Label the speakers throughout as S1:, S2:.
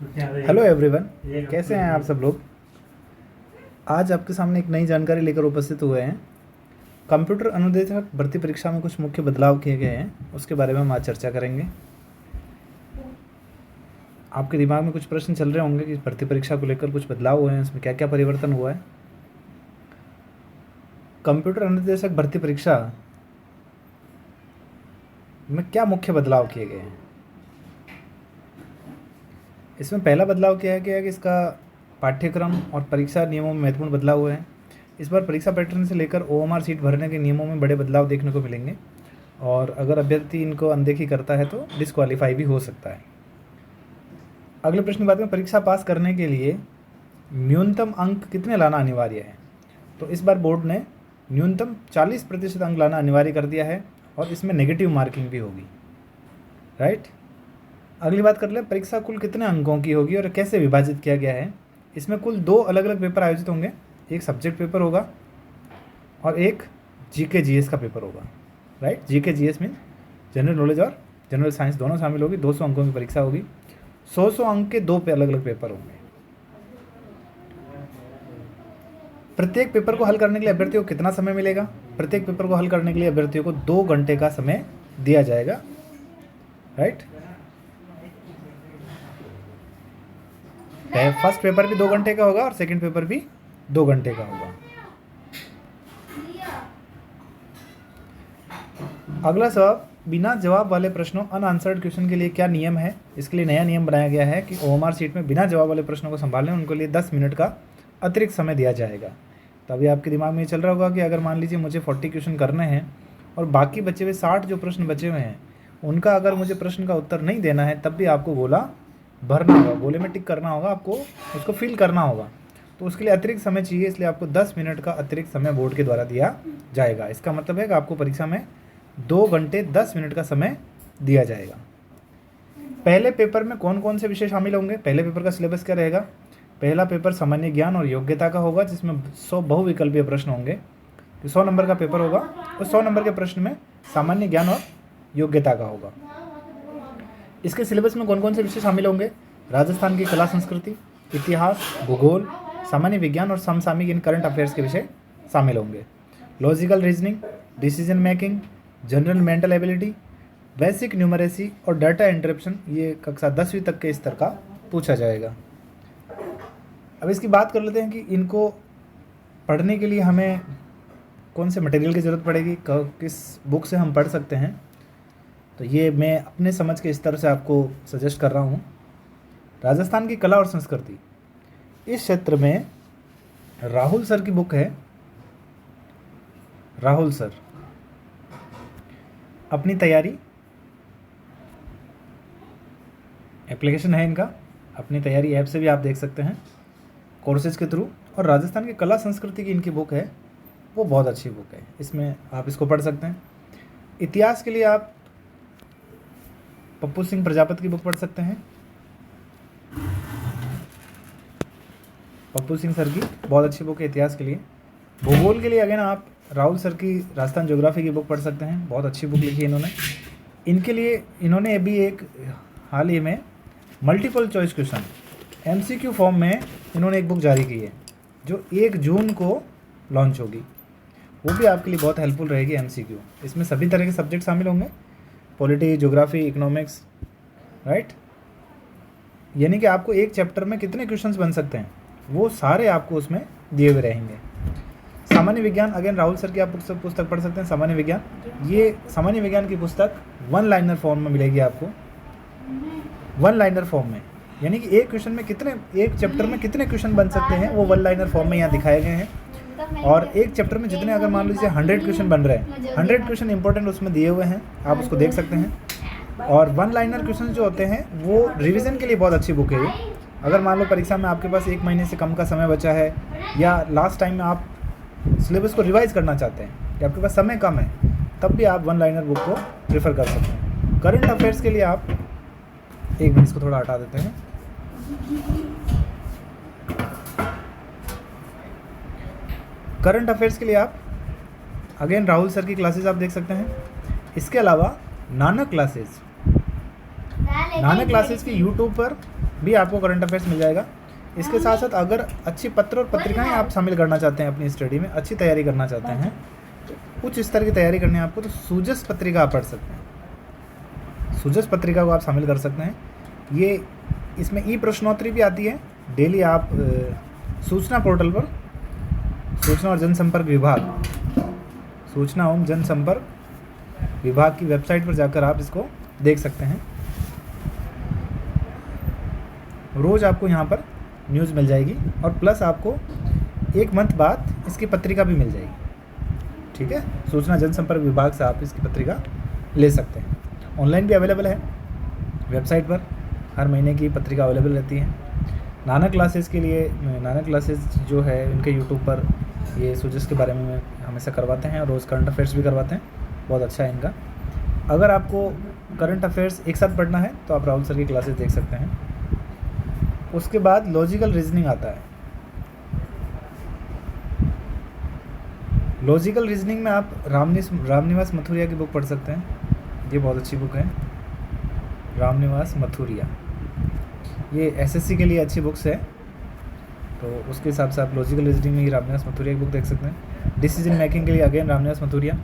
S1: Hello everyone, कैसे हैं आप सब लोग। आज आपके सामने एक नई जानकारी लेकर उपस्थित हुए हैं। कंप्यूटर अनुदेशक भर्ती परीक्षा में कुछ मुख्य बदलाव किए गए हैं, उसके बारे में हम आज चर्चा करेंगे। आपके दिमाग में कुछ प्रश्न चल रहे होंगे कि भर्ती परीक्षा को लेकर कुछ बदलाव हुए हैं, उसमें क्या क्या परिवर्तन हुआ है। कंप्यूटर अनुदेशक भर्ती परीक्षा में क्या मुख्य बदलाव किए गए हैं। इसमें पहला बदलाव क्या है कि इसका पाठ्यक्रम और परीक्षा नियमों में महत्वपूर्ण बदलाव हुए हैं। इस बार परीक्षा पैटर्न से लेकर ओएमआर सीट भरने के नियमों में बड़े बदलाव देखने को मिलेंगे और अगर अभ्यर्थी इनको अनदेखी करता है तो डिस्क्वालीफाई भी हो सकता है। अगले प्रश्न की बात में, परीक्षा पास करने के लिए न्यूनतम अंक कितने लाना अनिवार्य है। तो इस बार बोर्ड ने न्यूनतम 40% अंक लाना अनिवार्य कर दिया है और इसमें नेगेटिव मार्किंग भी होगी, राइट। अगली बात कर ले, परीक्षा कुल कितने अंकों की होगी और कैसे विभाजित किया गया है। इसमें कुल 2 अलग अलग पेपर आयोजित होंगे, एक सब्जेक्ट पेपर होगा और एक जीके जीएस का पेपर होगा, right. GK GS mean general knowledge और जनरल साइंस दोनों शामिल होगी। 200 अंकों की परीक्षा होगी। 100 अंक के 2 अलग अलग पेपर होंगे। प्रत्येक पेपर को हल करने के लिए अभ्यर्थियों को कितना समय मिलेगा। प्रत्येक पेपर को हल करने के लिए अभ्यर्थियों को 2 घंटे का समय दिया जाएगा, राइट। फर्स्ट पेपर भी 2 घंटे का होगा और सेकंड पेपर भी 2 घंटे का होगा। अगला सवाल, बिना जवाब वाले प्रश्नों अनआंसर्ड क्वेश्चन के लिए क्या नियम है। इसके लिए नया नियम बनाया गया है कि ओएमआर सीट में बिना जवाब वाले प्रश्नों को संभालने उनके लिए 10 मिनट का अतिरिक्त समय दिया जाएगा। तो अभी आपके दिमाग में ये चल रहा होगा कि अगर मान लीजिए मुझे 40 क्वेश्चन करने हैं और बाकी बचे हुए 60 जो प्रश्न बचे हुए हैं उनका अगर मुझे प्रश्न का उत्तर नहीं देना है, तब भी आपको गोला भरना होगा, गोले में टिक करना होगा, आपको उसको फिल करना होगा। तो उसके लिए अतिरिक्त समय चाहिए, इसलिए आपको 10 मिनट का अतिरिक्त समय बोर्ड के द्वारा दिया जाएगा। इसका मतलब है कि आपको परीक्षा में 2 घंटे 10 मिनट का समय दिया जाएगा। पहले पेपर में कौन कौन से विषय शामिल होंगे। पहले पेपर का सिलेबस क्या रहेगा। पहला पेपर सामान्य ज्ञान और योग्यता का होगा, जिसमें 100 बहुविकल्पीय प्रश्न होंगे। 100 नंबर का पेपर होगा और 100 नंबर के प्रश्न में सामान्य ज्ञान और योग्यता का होगा। इसके सिलेबस में कौन कौन से विषय शामिल होंगे। राजस्थान की कला संस्कृति, इतिहास, भूगोल, सामान्य विज्ञान और समसामयिक इन करंट अफेयर्स के विषय शामिल होंगे। Logical reasoning, decision making, general mental ability, basic numeracy और डाटा इंटरप्शन, ये कक्षा 10वीं तक के स्तर का पूछा जाएगा। अब इसकी बात कर लेते हैं कि इनको पढ़ने के लिए हमें कौन से मटेरियल की ज़रूरत पड़ेगी, किस बुक से हम पढ़ सकते हैं। तो ये मैं अपने समझ के स्तर से आपको सजेस्ट कर रहा हूँ। राजस्थान की कला और संस्कृति, इस क्षेत्र में राहुल सर की बुक है। राहुल सर, अपनी तैयारी, एप्लीकेशन है इनका, अपनी तैयारी ऐप से भी आप देख सकते हैं कोर्सेज के थ्रू। और राजस्थान की कला संस्कृति की इनकी बुक है, वो बहुत अच्छी बुक है, इसमें आप इसको पढ़ सकते हैं। इतिहास के लिए आप पप्पू सिंह प्रजापति की बुक पढ़ सकते हैं। पप्पू सिंह सर की बहुत अच्छी बुक है इतिहास के लिए। भूगोल के लिए अगेन आप राहुल सर की राजस्थान ज्योग्राफी की बुक पढ़ सकते हैं, बहुत अच्छी बुक लिखी है इन्होंने। इनके लिए इन्होंने अभी एक हाल ही में multiple choice question MCQ form में इन्होंने एक बुक जारी की है, जो 1 जून को लॉन्च होगी। वो भी आपके लिए बहुत हेल्पफुल रहेगी MCQ। इसमें सभी तरह के सब्जेक्ट शामिल होंगे, पॉलिटी, ज्योग्राफी, इकोनॉमिक्स, राइट। यानी कि आपको एक चैप्टर में कितने क्वेश्चंस बन सकते हैं वो सारे आपको उसमें दिए हुए रहेंगे। सामान्य विज्ञान, अगेन राहुल सर की आप पुस्तक पढ़ सकते हैं सामान्य विज्ञान। ये सामान्य विज्ञान की पुस्तक 1 लाइनर फॉर्म में मिलेगी आपको, 1 लाइनर फॉर्म में। यानी कि एक क्वेश्चन में कितने, एक चैप्टर में कितने क्वेश्चन बन सकते हैं वो 1 लाइनर फॉर्म में यहाँ दिखाए गए हैं। और एक चैप्टर में जितने, अगर मान लीजिए 100 क्वेश्चन बन रहे हैं, 100 क्वेश्चन इंपॉर्टेंट उसमें दिए हुए हैं, आप उसको देख सकते हैं। और 1 लाइनर क्वेश्चन जो होते हैं वो रिवीजन के लिए बहुत अच्छी बुक है ये। अगर मान लो परीक्षा में आपके पास 1 महीने से कम का समय बचा है या लास्ट टाइम में आप सिलेबस को रिवाइज करना चाहते हैं या आपके पास समय कम है, तब भी आप 1 लाइनर बुक को प्रेफर कर सकते हैं। करंट अफेयर्स के लिए आप, एक मिनट इसको थोड़ा हटा देते हैं। करंट अफेयर्स के लिए आप अगेन राहुल सर की क्लासेस आप देख सकते हैं। इसके अलावा नानक क्लासेस की यूट्यूब पर भी आपको करंट अफेयर्स मिल जाएगा। इसके साथ साथ अगर अच्छी पत्र और पत्रिकाएं आप शामिल करना चाहते हैं अपनी स्टडी में, अच्छी तैयारी करना चाहते हैं, उच्च स्तर की तैयारी करनी है आपको, तो सूजस पत्रिका आप पढ़ सकते हैं। सूजस पत्रिका को आप शामिल कर सकते हैं। ये इसमें ई प्रश्नोत्तरी भी आती है। डेली आप सूचना पोर्टल पर, सूचना और जनसंपर्क विभाग, सूचना एवं जनसंपर्क विभाग की वेबसाइट पर जाकर आप इसको देख सकते हैं। रोज़ आपको यहाँ पर न्यूज़ मिल जाएगी और प्लस आपको 1 मंथ बाद इसकी पत्रिका भी मिल जाएगी। ठीक है, सूचना जनसंपर्क विभाग से आप इसकी पत्रिका ले सकते हैं। ऑनलाइन भी अवेलेबल है वेबसाइट पर, हर महीने की पत्रिका अवेलेबल रहती है। नानक क्लासेस के लिए, नानक क्लासेस जो है उनके यूट्यूब पर ये सूजस के बारे में हमेशा करवाते हैं और रोज़ करंट अफेयर्स भी करवाते हैं, बहुत अच्छा है इनका। अगर आपको करंट अफेयर्स एक साथ पढ़ना है तो आप राहुल सर की क्लासेस देख सकते हैं। उसके बाद लॉजिकल रीजनिंग आता है। लॉजिकल रीजनिंग में आप रामनिवास मथुरिया की बुक पढ़ सकते हैं, ये बहुत अच्छी बुक है, रामनिवास मथुरिया। ये एसएससी के लिए अच्छी बुक्स है, तो उसके हिसाब से आप लॉजिकल रीजनिंग में ही रामनिवास मथुरिया की बुक देख सकते हैं। डिसीजन मेकिंग के लिए again Ramniwas Mathuria.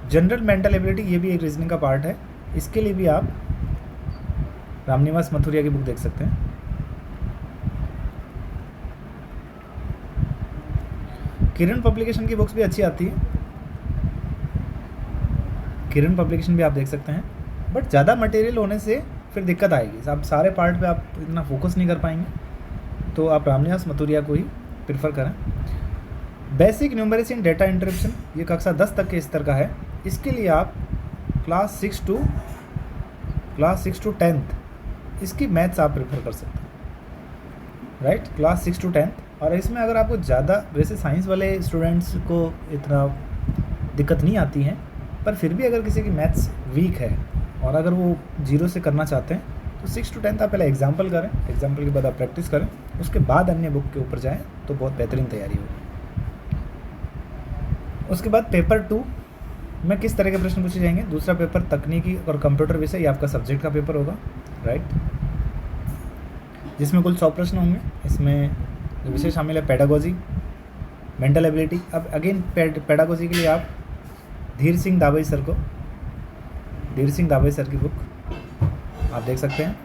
S1: General mental ability, ये भी एक रीजनिंग का पार्ट है, इसके लिए भी आप रामनिवास मथुरिया की बुक देख सकते हैं। किरण पब्लिकेशन की बुक्स भी अच्छी आती है, किरण पब्लिकेशन भी आप देख सकते हैं, बट ज़्यादा मटेरियल होने से फिर दिक्कत आएगी, आप सारे पार्ट पे आप इतना फोकस नहीं कर पाएंगे, तो आप रामनिवास मथुरिया को ही प्रेफर करें। Basic numeracy and data interruption, ये कक्षा 10 तक के स्तर का है, इसके लिए आप क्लास 6 टू 10th इसकी मैथ्स आप प्रेफर कर सकते हैं, राइट, क्लास 6 टू 10th। और इसमें अगर आपको ज़्यादा, वैसे साइंस वाले स्टूडेंट्स को इतना दिक्कत नहीं आती है, पर फिर भी अगर किसी की मैथ्स वीक है और अगर वो 0 से करना चाहते हैं तो 6 टू 10th आप पहले एग्जाम्पल करें, एग्जाम्पल के बाद आप प्रैक्टिस करें, उसके बाद अन्य बुक के ऊपर जाएं तो बहुत बेहतरीन तैयारी होगी। उसके बाद पेपर 2 में किस तरह के प्रश्न पूछे जाएंगे। दूसरा पेपर तकनीकी और कंप्यूटर विषय, ये आपका सब्जेक्ट का पेपर होगा, राइट, जिसमें कुल 100 प्रश्न होंगे। इसमें विषय शामिल है पेडागोजी, मेंटल एबिलिटी। अब अगेन पेडागोजी के लिए आप धीर सिंह दाबई सर की बुक आप देख सकते हैं।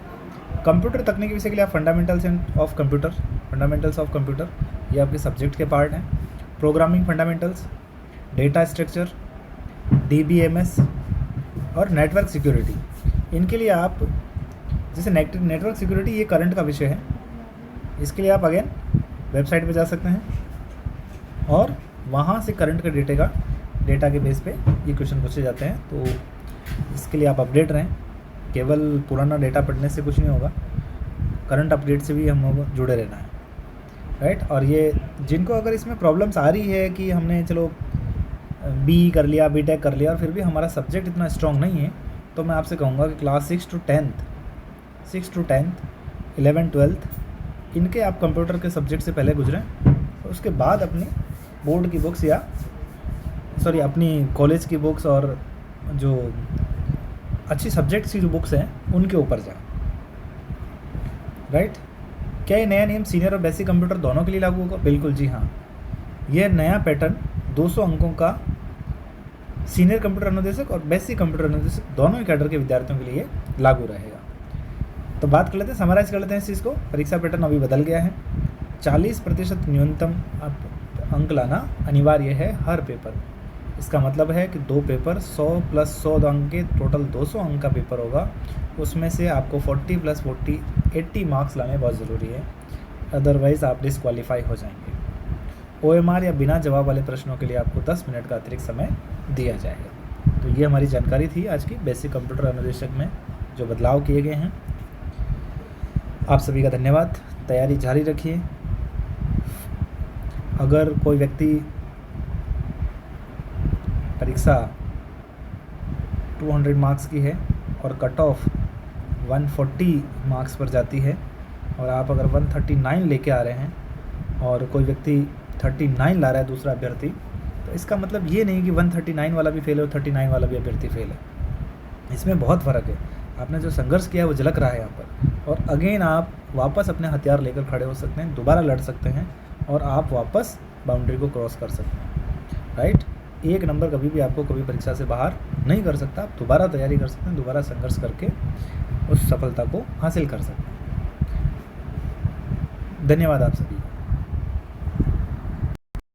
S1: कंप्यूटर तकनीकी विषय के लिए आप फंडामेंटल्स ऑफ कंप्यूटर, ये आपके सब्जेक्ट के पार्ट हैं। Programming fundamentals, data structure, DBMS और नेटवर्क सिक्योरिटी, इनके लिए आप, जैसे नेटवर्क सिक्योरिटी ये करंट का विषय है, इसके लिए आप अगेन वेबसाइट पे जा सकते हैं और वहाँ से करंट के डेटा के बेस पे ये क्वेश्चन पूछे जाते हैं, तो इसके लिए आप अपडेट रहें। केवल पुराना डेटा पढ़ने से कुछ नहीं होगा, करंट अपडेट से भी हम लोग जुड़े रहना है, राइट। और ये जिनको अगर इसमें प्रॉब्लम्स आ रही है कि हमने चलो BE कर लिया, BTech कर लिया और फिर भी हमारा सब्जेक्ट इतना स्ट्रॉन्ग नहीं है, तो मैं आपसे कहूँगा कि class 6 to 10th, 11th 12th इनके आप कंप्यूटर के सब्जेक्ट से पहले गुजरें, और उसके बाद अपनी बोर्ड की बुक्स अपनी कॉलेज की बुक्स और जो अच्छी सब्जेक्ट्स की जो बुक्स हैं उनके ऊपर जाएं, राइट। क्या ये नया नियम सीनियर और बेसिक कंप्यूटर दोनों के लिए लागू होगा? बिल्कुल जी हाँ, यह नया पैटर्न 200 अंकों का सीनियर कंप्यूटर अनुदेशक और बेसिक कंप्यूटर अनुदेशक दोनों ही कैडर के विद्यार्थियों के लिए लागू रहेगा। तो बात कर लेते हैं, समराइज कर लेते हैं इस चीज़ को। परीक्षा पैटर्न अभी बदल गया है, 40% न्यूनतम अंक लाना अनिवार्य है हर पेपर। इसका मतलब है कि 2 पेपर 100 + 100 अंक के टोटल 200 अंक का पेपर होगा, उसमें से आपको 40 + 40 80 मार्क्स लाने बहुत ज़रूरी है, अदरवाइज़ आप डिसक्वालीफाई हो जाएंगे। OMR या बिना जवाब वाले प्रश्नों के लिए आपको 10 मिनट का अतिरिक्त समय दिया जाएगा। तो ये हमारी जानकारी थी आज की बेसिक कंप्यूटर अनुदेशक में जो बदलाव किए गए हैं। आप सभी का धन्यवाद, तैयारी जारी रखिए। अगर कोई व्यक्ति परीक्षा 200 मार्क्स की है और कट ऑफ 140 मार्क्स पर जाती है और आप अगर 139 लेके आ रहे हैं और कोई व्यक्ति 39 ला रहा है दूसरा अभ्यर्थी, तो इसका मतलब ये नहीं कि 139 वाला भी फेल है और 39 वाला भी अभ्यर्थी फेल है। इसमें बहुत फ़र्क है, आपने जो संघर्ष किया है वो झलक रहा है यहाँ पर, और अगेन आप वापस अपने हथियार लेकर खड़े हो सकते हैं, दोबारा लड़ सकते हैं और आप वापस बाउंड्री को क्रॉस कर सकते हैं, राइट। एक नंबर कभी भी आपको कभी परीक्षा से बाहर नहीं कर सकता। आप दोबारा तैयारी कर सकते हैं, दोबारा संघर्ष करके उस सफलता को हासिल कर सकते हैं। धन्यवाद आप सभी को।